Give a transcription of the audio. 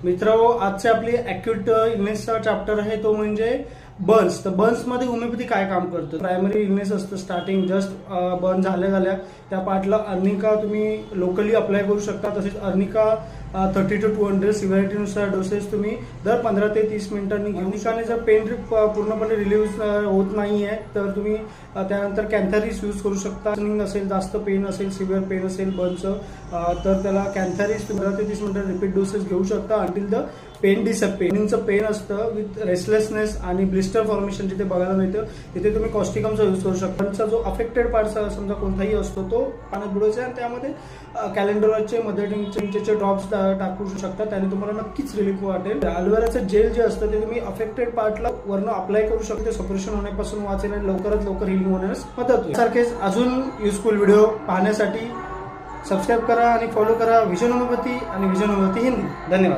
मित्रांनो, आजची आपली ॲक्यूट इलनेसचा चॅप्टर आहे तो म्हणजे बर्न्स. तर बर्न्समध्ये होमिओपॅथी काय काम करतं? प्रायमरी इलनेस असतं, स्टार्टिंग जस्ट बर्न झाल्या त्या पार्टला अर्निका तुम्ही लोकली अप्लाय करू शकता. तसेच अर्निका 30 to 200 सिव्हिरिटीनुसार डोसेस तुम्ही दर 15 ते 30 मिनिटांनी घेऊ. अर्निकाने जर पेन पूर्णपणे रिलीव्ह होत नाही आहे तर तुम्ही त्यानंतर कॅन्थॅरिस यूज करू शकता. असेल, जास्त पेन असेल, सिव्हिअर पेन असेल बर्नचं, तर त्याला कॅन्थॅरिस 15 ते 30 मिनिटं रिपीट डोसेस घेऊ शकता until the pen disappear. Pen असतं विथ रेस्टलेसनेस आणि ब्लिस्टर फॉर्मेशन जिथे बघायला मिळतं तिथे तुम्ही कॉस्टिकमचा यूज करू शकता. त्यांचा जो अफेक्टेड पार्ट समजा कोणताही असतो तो पाण्यात बुडवायचा आणि त्यामध्ये कॅलेंडरचे मदरटिंगचे ड्रॉप्स टाकू शकता. त्याने तुम्हाला नक्कीच रिलीफ वाटेल. अलोवेराचं जेल जे असतं ते तुम्ही अफेक्टेड पार्टला वरनं अप्लाय करू शकता. सप्रेशन होण्यापासून वाचेल आणि लवकरात लवकर हिलिंग होण्यास मदत होईल. सारखेच अजून युजफुल व्हिडिओ पाहण्यासाठी सबस्क्राईब करा आणि फॉलो करा विजन होमिओपॅथी आणि विजन होमिओपॅथी हिंदी. धन्यवाद.